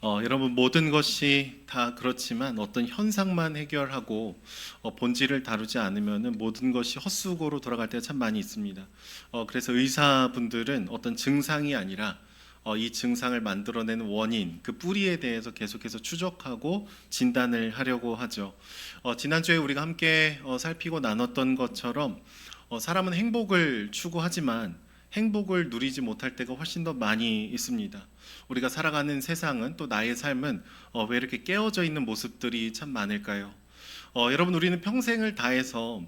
여러분 모든 것이 다 그렇지만 어떤 현상만 해결하고 본질을 다루지 않으면 모든 것이 헛수고로 돌아갈 때가 참 많이 있습니다. 그래서 의사분들은 어떤 증상이 아니라 이 증상을 만들어내는 원인, 그 뿌리에 대해서 계속해서 추적하고 진단을 하려고 하죠. 지난주에 우리가 함께 살피고 나눴던 것처럼 사람은 행복을 추구하지만 행복을 누리지 못할 때가 훨씬 더 많이 있습니다. 우리가 살아가는 세상은 또 나의 삶은 왜 이렇게 깨어져 있는 모습들이 참 많을까요? 여러분 우리는 평생을 다해서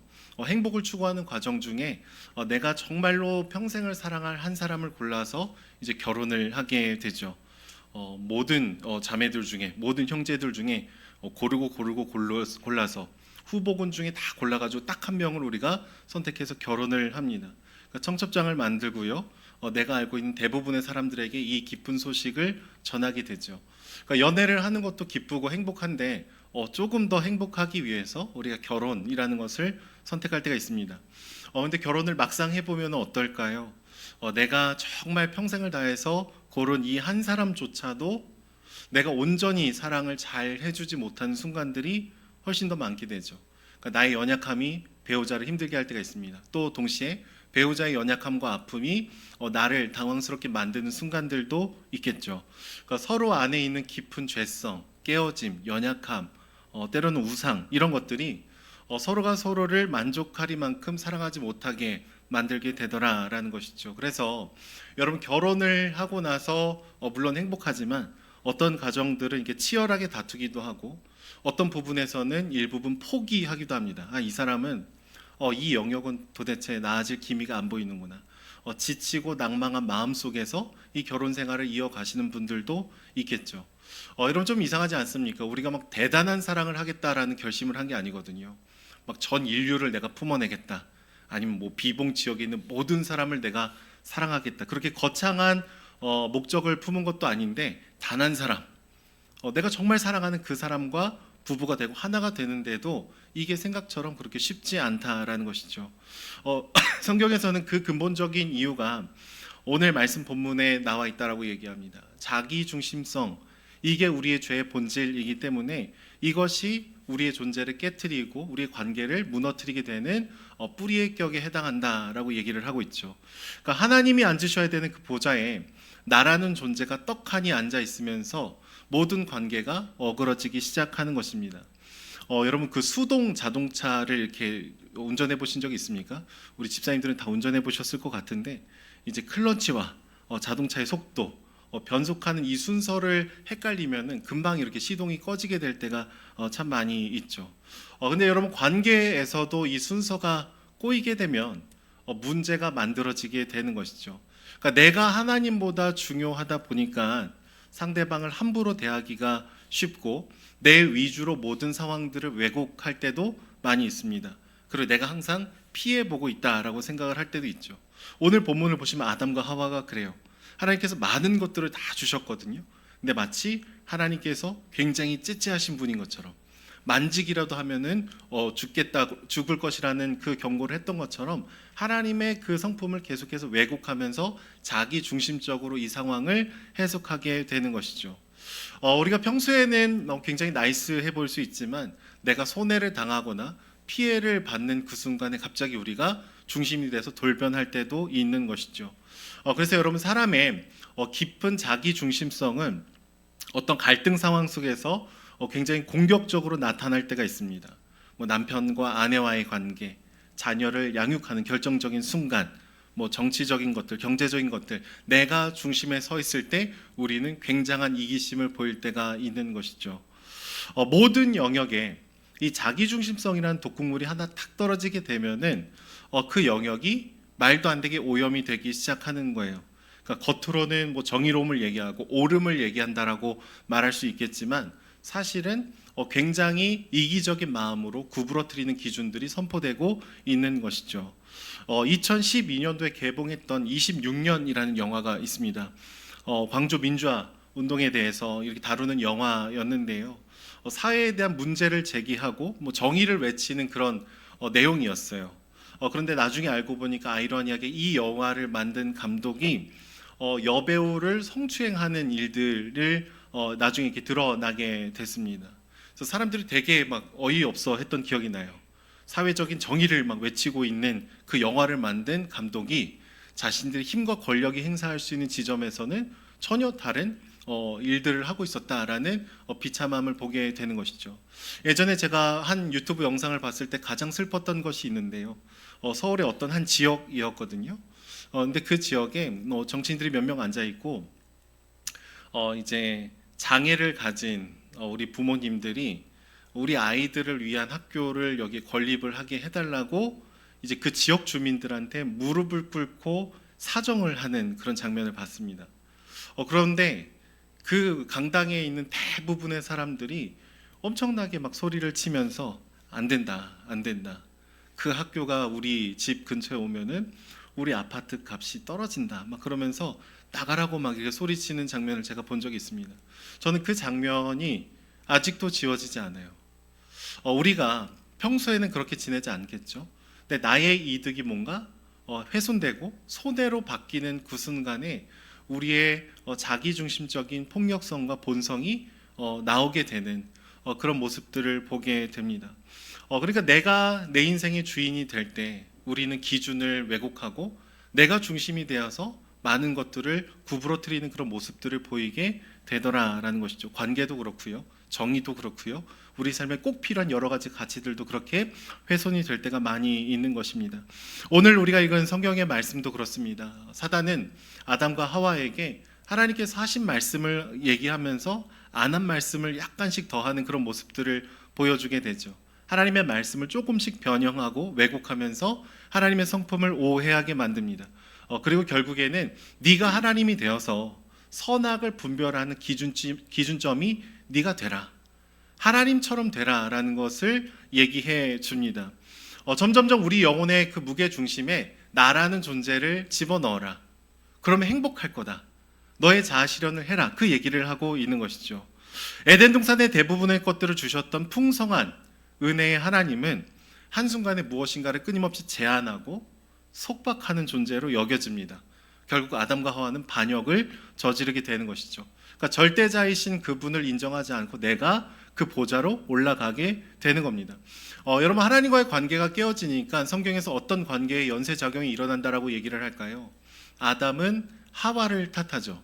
행복을 추구하는 과정 중에 내가 정말로 평생을 사랑할 한 사람을 골라서 이제 결혼을 하게 되죠. 모든 자매들 중에 모든 형제들 중에 고르고 골라서 후보군 중에 다 골라가지고 딱 한 명을 우리가 선택해서 결혼을 합니다. 그러니까 청첩장을 만들고요. 내가 알고 있는 대부분의 사람들에게 이 기쁜 소식을 전하게 되죠. 그러니까 연애를 하는 것도 기쁘고 행복한데 조금 더 행복하기 위해서 우리가 결혼이라는 것을 선택할 때가 있습니다. 근데 결혼을 막상 해보면 어떨까요? 내가 정말 평생을 다해서 고른 이 한 사람조차도 내가 온전히 사랑을 잘 해주지 못하는 순간들이 훨씬 더 많게 되죠. 그러니까 나의 연약함이 배우자를 힘들게 할 때가 있습니다. 또 동시에 배우자의 연약함과 아픔이 나를 당황스럽게 만드는 순간들도 있겠죠. 그러니까 서로 안에 있는 깊은 죄성, 깨어짐, 연약함, 때로는 우상 이런 것들이 서로가 서로를 만족하리만큼 사랑하지 못하게 만들게 되더라라는 것이죠. 그래서 여러분 결혼을 하고 나서 물론 행복하지만 어떤 가정들은 이렇게 치열하게 다투기도 하고 어떤 부분에서는 일부분 포기하기도 합니다. 이 사람은 이 영역은 도대체 나아질 기미가 안 보이는구나. 지치고 낭망한 마음 속에서 이 결혼 생활을 이어가시는 분들도 있겠죠. 여러분 좀 이상하지 않습니까? 우리가 막 대단한 사랑을 하겠다라는 결심을 한 게 아니거든요. 막 전 인류를 내가 품어내겠다. 아니면 뭐 비봉 지역에 있는 모든 사람을 내가 사랑하겠다. 그렇게 거창한 목적을 품은 것도 아닌데 단 한 사람, 내가 정말 사랑하는 그 사람과 부부가 되고 하나가 되는데도 이게 생각처럼 그렇게 쉽지 않다라는 것이죠. 성경에서는 그 근본적인 이유가 오늘 말씀 본문에 나와 있다라고 얘기합니다. 자기 중심성, 이게 우리의 죄의 본질이기 때문에 이것이 우리의 존재를 깨트리고 우리의 관계를 무너뜨리게 되는 뿌리의 격에 해당한다라고 얘기를 하고 있죠. 그러니까 하나님이 앉으셔야 되는 그 보좌에 나라는 존재가 떡하니 앉아 있으면서 모든 관계가 어그러지기 시작하는 것입니다. 여러분 그 수동 자동차를 이렇게 운전해 보신 적이 있습니까? 우리 집사님들은 다 운전해 보셨을 것 같은데 이제 클러치와 자동차의 속도, 변속하는 이 순서를 헷갈리면은 금방 이렇게 시동이 꺼지게 될 때가 참 많이 있죠. 근데 여러분 관계에서도 이 순서가 꼬이게 되면 문제가 만들어지게 되는 것이죠. 그러니까 내가 하나님보다 중요하다 보니까 상대방을 함부로 대하기가 쉽고 내 위주로 모든 상황들을 왜곡할 때도 많이 있습니다. 그리고 내가 항상 피해 보고 있다라고 생각을 할 때도 있죠. 오늘 본문을 보시면 아담과 하와가 그래요. 하나님께서 많은 것들을 다 주셨거든요. 근데 마치 하나님께서 굉장히 째째하신 분인 것처럼 만지기라도 하면은 죽을 것이라는 그 경고를 했던 것처럼 하나님의 그 성품을 계속해서 왜곡하면서 자기 중심적으로 이 상황을 해석하게 되는 것이죠. 우리가 평소에는 굉장히 나이스해 보일 수 있지만 내가 손해를 당하거나 피해를 받는 그 순간에 갑자기 우리가 중심이 돼서 돌변할 때도 있는 것이죠. 그래서 여러분 사람의 깊은 자기 중심성은 어떤 갈등 상황 속에서 굉장히 공격적으로 나타날 때가 있습니다. 뭐 남편과 아내와의 관계, 자녀를 양육하는 결정적인 순간, 뭐 정치적인 것들, 경제적인 것들, 내가 중심에 서 있을 때 우리는 굉장한 이기심을 보일 때가 있는 것이죠. 모든 영역에 이 자기중심성이라는 독극물이 하나 탁 떨어지게 되면은 그 영역이 말도 안 되게 오염이 되기 시작하는 거예요. 그러니까 겉으로는 뭐 정의로움을 얘기하고 옳음을 얘기한다라고 말할 수 있겠지만 사실은 굉장히 이기적인 마음으로 구부러뜨리는 기준들이 선포되고 있는 것이죠. 2012년도에 개봉했던 26년이라는 영화가 있습니다. 광주 민주화 운동에 대해서 이렇게 다루는 영화였는데요. 사회에 대한 문제를 제기하고 뭐 정의를 외치는 그런 내용이었어요. 그런데 나중에 알고 보니까 아이러니하게 이 영화를 만든 감독이 여배우를 성추행하는 일들을 나중에 이렇게 드러나게 됐습니다. 그래서 사람들이 되게 막 어이없어 했던 기억이 나요. 사회적인 정의를 막 외치고 있는 그 영화를 만든 감독이 자신들의 힘과 권력이 행사할 수 있는 지점에서는 전혀 다른 일들을 하고 있었다라는 비참함을 보게 되는 것이죠. 예전에 제가 한 유튜브 영상을 봤을 때 가장 슬펐던 것이 있는데요. 서울의 어떤 한 지역이었거든요. 근데 그 지역에 정치인들이 몇 명 앉아 있고 이제 장애를 가진 우리 부모님들이 우리 아이들을 위한 학교를 여기 건립을 하게 해달라고 이제 그 지역 주민들한테 무릎을 꿇고 사정을 하는 그런 장면을 봤습니다. 그런데 그 강당에 있는 대부분의 사람들이 엄청나게 막 소리를 치면서 안 된다, 안 된다. 그 학교가 우리 집 근처에 오면은 우리 아파트 값이 떨어진다. 막 그러면서 나가라고 막 이렇게 소리치는 장면을 제가 본 적이 있습니다. 저는 그 장면이 아직도 지워지지 않아요. 우리가 평소에는 그렇게 지내지 않겠죠. 근데 나의 이득이 뭔가 훼손되고 손해로 바뀌는 그 순간에 우리의 자기중심적인 폭력성과 본성이 나오게 되는 그런 모습들을 보게 됩니다. 그러니까 내가 내 인생의 주인이 될 때 우리는 기준을 왜곡하고 내가 중심이 되어서 많은 것들을 구부러뜨리는 그런 모습들을 보이게 되더라라는 것이죠. 관계도 그렇고요. 정의도 그렇고요. 우리 삶에 꼭 필요한 여러 가지 가치들도 그렇게 훼손이 될 때가 많이 있는 것입니다. 오늘 우리가 읽은 성경의 말씀도 그렇습니다. 사단은 아담과 하와에게 하나님께서 하신 말씀을 얘기하면서 안 한 말씀을 약간씩 더하는 그런 모습들을 보여주게 되죠. 하나님의 말씀을 조금씩 변형하고 왜곡하면서 하나님의 성품을 오해하게 만듭니다. 그리고 결국에는 네가 하나님이 되어서 선악을 분별하는 기준점이 네가 되라. 하나님처럼 되라라는 것을 얘기해 줍니다. 점점점 우리 영혼의 그 무게 중심에 나라는 존재를 집어넣어라. 그러면 행복할 거다. 너의 자아 실현을 해라. 그 얘기를 하고 있는 것이죠. 에덴 동산의 대부분의 것들을 주셨던 풍성한 은혜의 하나님은 한순간에 무엇인가를 끊임없이 제한하고 속박하는 존재로 여겨집니다. 결국 아담과 하와는 반역을 저지르게 되는 것이죠. 그러니까 절대자이신 그분을 인정하지 않고 내가 그 보좌로 올라가게 되는 겁니다. 여러분, 하나님과의 관계가 깨어지니까 성경에서 어떤 관계의 연쇄작용이 일어난다라고 얘기를 할까요? 아담은 하와를 탓하죠.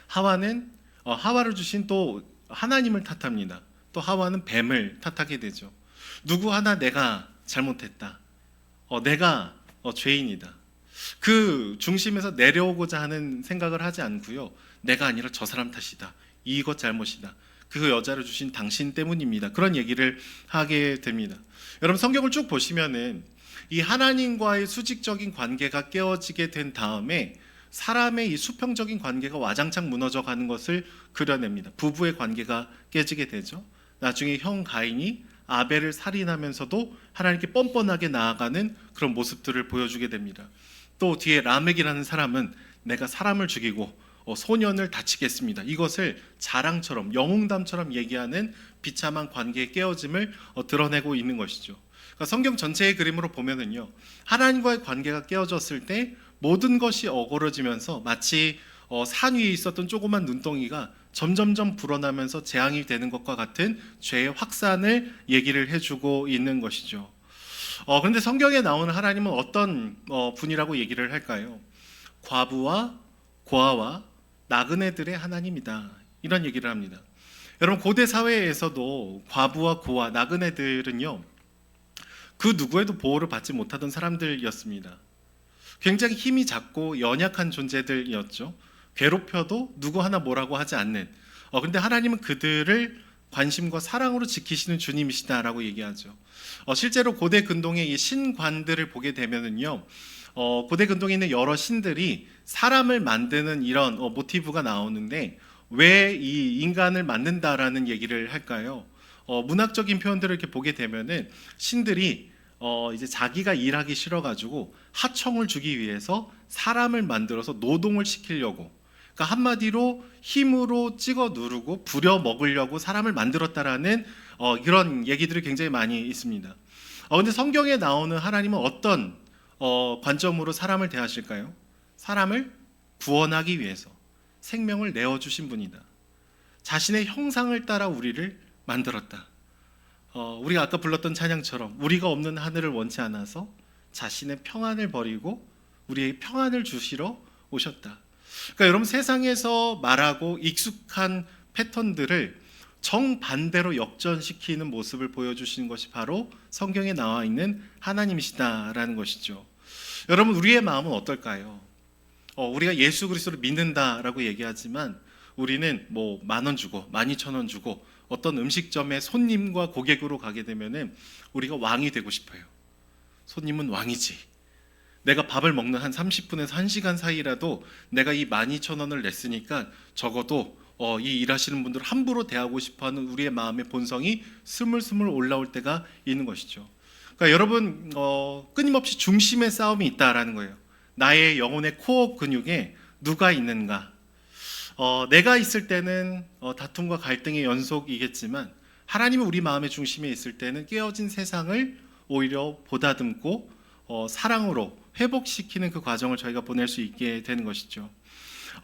하와는 하와를 주신 또 하나님을 탓합니다. 또 하와는 뱀을 탓하게 되죠. 누구 하나 내가 잘못했다. 내가 죄인이다. 그 중심에서 내려오고자 하는 생각을 하지 않고요. 내가 아니라 저 사람 탓이다. 이것 잘못이다. 그 여자를 주신 당신 때문입니다. 그런 얘기를 하게 됩니다. 여러분, 성경을 쭉 보시면은 이 하나님과의 수직적인 관계가 깨어지게 된 다음에 사람의 이 수평적인 관계가 와장창 무너져 가는 것을 그려냅니다. 부부의 관계가 깨지게 되죠. 나중에 형 가인이 아벨을 살인하면서도 하나님께 뻔뻔하게 나아가는 그런 모습들을 보여주게 됩니다. 또 뒤에 라멕이라는 사람은 내가 사람을 죽이고 소년을 다치겠습니다. 이것을 자랑처럼 영웅담처럼 얘기하는 비참한 관계의 깨어짐을 드러내고 있는 것이죠. 그러니까 성경 전체의 그림으로 보면은요, 하나님과의 관계가 깨어졌을 때 모든 것이 어그러지면서 마치 산 위에 있었던 조그만 눈덩이가 점점점 불어나면서 재앙이 되는 것과 같은 죄의 확산을 얘기를 해주고 있는 것이죠. 그런데 성경에 나오는 하나님은 어떤 분이라고 얘기를 할까요? 과부와 고아와 나그네들의 하나님이다. 이런 얘기를 합니다. 여러분, 고대 사회에서도 과부와 고아, 나그네들은요, 그 누구에도 보호를 받지 못하던 사람들이었습니다. 굉장히 힘이 작고 연약한 존재들이었죠. 괴롭혀도 누구 하나 뭐라고 하지 않는. 그런데 하나님은 그들을 관심과 사랑으로 지키시는 주님이시다라고 얘기하죠. 실제로 고대 근동의 이 신관들을 보게 되면은요, 고대 근동에 있는 여러 신들이 사람을 만드는 이런 모티브가 나오는데 왜 이 인간을 만든다라는 얘기를 할까요? 문학적인 표현들을 이렇게 보게 되면은 신들이 이제 자기가 일하기 싫어가지고 하청을 주기 위해서 사람을 만들어서 노동을 시키려고, 그러니까 한마디로 힘으로 찍어 누르고 부려 먹으려고 사람을 만들었다라는 이런 얘기들이 굉장히 많이 있습니다. 근데 성경에 나오는 하나님은 어떤 관점으로 사람을 대하실까요? 사람을 구원하기 위해서 생명을 내어주신 분이다. 자신의 형상을 따라 우리를 만들었다. 우리가 아까 불렀던 찬양처럼 우리가 없는 하늘을 원치 않아서 자신의 평안을 버리고 우리의 평안을 주시러 오셨다. 그러니까 여러분, 세상에서 말하고 익숙한 패턴들을 정반대로 역전시키는 모습을 보여주시는 것이 바로 성경에 나와 있는 하나님이시다라는 것이죠. 여러분, 우리의 마음은 어떨까요? 우리가 예수 그리스도를 믿는다라고 얘기하지만 우리는 뭐 10,000원 주고 12,000원 주고 어떤 음식점에 손님과 고객으로 가게 되면은 우리가 왕이 되고 싶어요. 손님은 왕이지. 내가 밥을 먹는 한 30분에서 1시간 사이라도 내가 이 12,000원을 냈으니까 적어도 이 일하시는 분들을 함부로 대하고 싶어하는 우리의 마음의 본성이 스물스물 올라올 때가 있는 것이죠. 그러니까 여러분, 끊임없이 중심의 싸움이 있다라는 거예요. 나의 영혼의 코어 근육에 누가 있는가? 내가 있을 때는 다툼과 갈등의 연속이겠지만 하나님은 우리 마음의 중심에 있을 때는 깨어진 세상을 오히려 보다듬고 사랑으로 회복시키는 그 과정을 저희가 보낼 수 있게 되는 것이죠.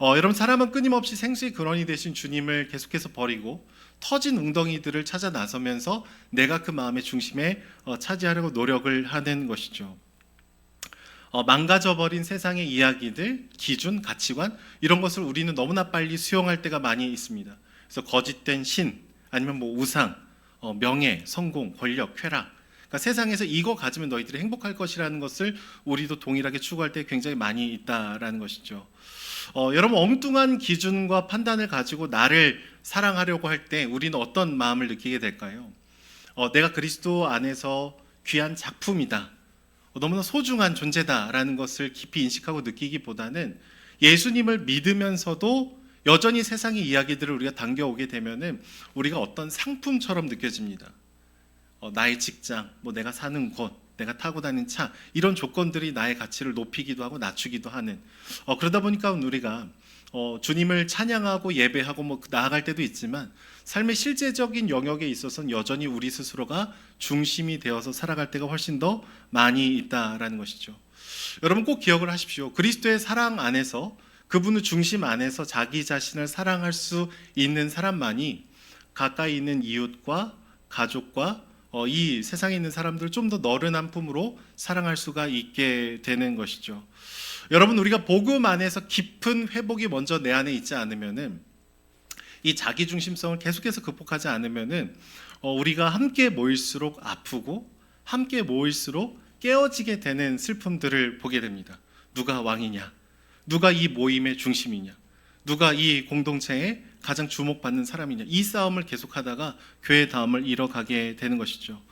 여러분, 사람은 끊임없이 생수의 근원이 되신 주님을 계속해서 버리고 터진 웅덩이들을 찾아 나서면서 내가 그 마음의 중심에 차지하려고 노력을 하는 것이죠. 망가져버린 세상의 이야기들, 기준, 가치관, 이런 것을 우리는 너무나 빨리 수용할 때가 많이 있습니다. 그래서 거짓된 신, 아니면 뭐 우상, 명예, 성공, 권력, 쾌락, 그러니까 세상에서 이거 가지면 너희들이 행복할 것이라는 것을 우리도 동일하게 추구할 때 굉장히 많이 있다라는 것이죠. 여러분, 엉뚱한 기준과 판단을 가지고 나를 사랑하려고 할 때 우리는 어떤 마음을 느끼게 될까요? 내가 그리스도 안에서 귀한 작품이다, 너무나 소중한 존재다라는 것을 깊이 인식하고 느끼기보다는 예수님을 믿으면서도 여전히 세상의 이야기들을 우리가 당겨오게 되면은 우리가 어떤 상품처럼 느껴집니다. 나의 직장, 뭐 내가 사는 곳, 내가 타고 다니는 차, 이런 조건들이 나의 가치를 높이기도 하고 낮추기도 하는, 그러다 보니까 우리가 주님을 찬양하고 예배하고 뭐 나아갈 때도 있지만 삶의 실제적인 영역에 있어서는 여전히 우리 스스로가 중심이 되어서 살아갈 때가 훨씬 더 많이 있다라는 것이죠. 여러분, 꼭 기억을 하십시오. 그리스도의 사랑 안에서, 그분의 중심 안에서 자기 자신을 사랑할 수 있는 사람만이 가까이 있는 이웃과 가족과 이 세상에 있는 사람들을 좀 더 너른한 품으로 사랑할 수가 있게 되는 것이죠. 여러분, 우리가 복음 안에서 깊은 회복이 먼저 내 안에 있지 않으면은, 이 자기 중심성을 계속해서 극복하지 않으면은 우리가 함께 모일수록 아프고 함께 모일수록 깨어지게 되는 슬픔들을 보게 됩니다. 누가 왕이냐? 누가 이 모임의 중심이냐? 누가 이 공동체에 가장 주목받는 사람이냐? 이 싸움을 계속하다가 교회 다음을 잃어가게 되는 것이죠.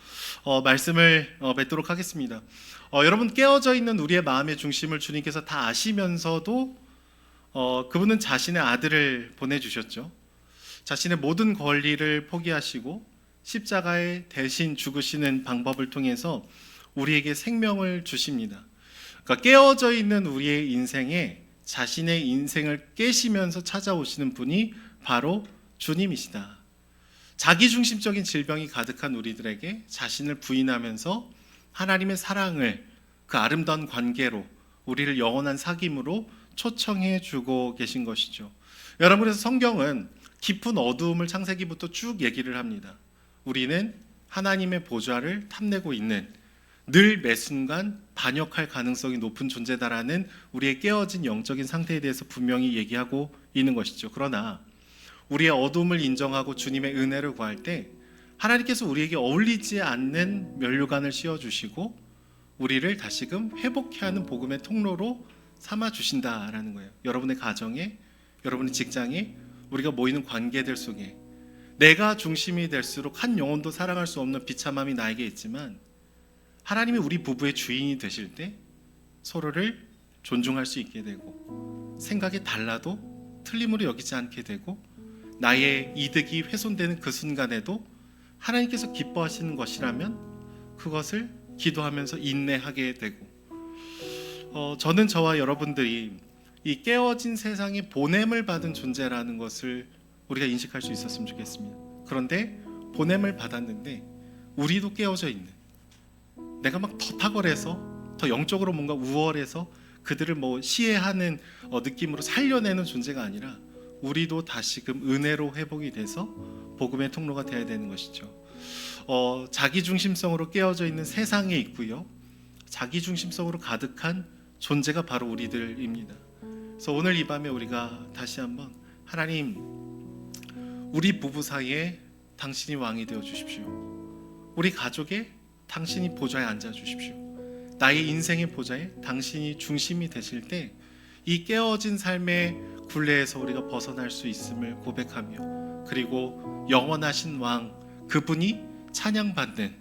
말씀을 맺도록 하겠습니다. 여러분, 깨어져 있는 우리의 마음의 중심을 주님께서 다 아시면서도 그분은 자신의 아들을 보내주셨죠. 자신의 모든 권리를 포기하시고 십자가에 대신 죽으시는 방법을 통해서 우리에게 생명을 주십니다. 그러니까 깨어져 있는 우리의 인생에 자신의 인생을 깨시면서 찾아오시는 분이 바로 주님이시다. 자기중심적인 질병이 가득한 우리들에게 자신을 부인하면서 하나님의 사랑을 그 아름다운 관계로, 우리를 영원한 사귐으로 초청해 주고 계신 것이죠. 여러분, 그래서 성경은 깊은 어두움을 창세기부터 쭉 얘기를 합니다. 우리는 하나님의 보좌를 탐내고 있는, 늘 매순간 반역할 가능성이 높은 존재다라는 우리의 깨어진 영적인 상태에 대해서 분명히 얘기하고 있는 것이죠. 그러나 우리의 어둠을 인정하고 주님의 은혜를 구할 때 하나님께서 우리에게 어울리지 않는 면류관을 씌워주시고 우리를 다시금 회복케 하는 복음의 통로로 삼아주신다라는 거예요. 여러분의 가정에, 여러분의 직장에, 우리가 모이는 관계들 속에 내가 중심이 될수록 한 영혼도 사랑할 수 없는 비참함이 나에게 있지만, 하나님이 우리 부부의 주인이 되실 때 서로를 존중할 수 있게 되고, 생각이 달라도 틀림으로 여기지 않게 되고, 나의 이득이 훼손되는 그 순간에도 하나님께서 기뻐하시는 것이라면 그것을 기도하면서 인내하게 되고, 저는 저와 여러분들이 이 깨어진 세상에 보냄을 받은 존재라는 것을 우리가 인식할 수 있었으면 좋겠습니다. 그런데 보냄을 받았는데 우리도 깨어져 있는, 내가 막 더 탁월해서 더 영적으로 뭔가 우월해서 그들을 뭐 시해하는 느낌으로 살려내는 존재가 아니라 우리도 다시금 은혜로 회복이 돼서 복음의 통로가 되어야 되는 것이죠. 자기 중심성으로 깨어져 있는 세상에 있고요, 자기 중심성으로 가득한 존재가 바로 우리들입니다. 그래서 오늘 이 밤에 우리가 다시 한번 하나님, 우리 부부 사이에 당신이 왕이 되어 주십시오. 우리 가족에 당신이 보좌에 앉아 주십시오. 나의 인생의 보좌에 당신이 중심이 되실 때 이 깨어진 삶의 굴레에서 우리가 벗어날 수 있음을 고백하며, 그리고 영원하신 왕, 그분이 찬양받는,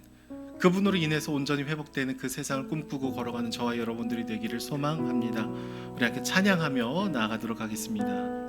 그분으로 인해서 온전히 회복되는 그 세상을 꿈꾸고 걸어가는 저와 여러분들이 되기를 소망합니다. 우리 함께 찬양하며 나아가도록 하겠습니다.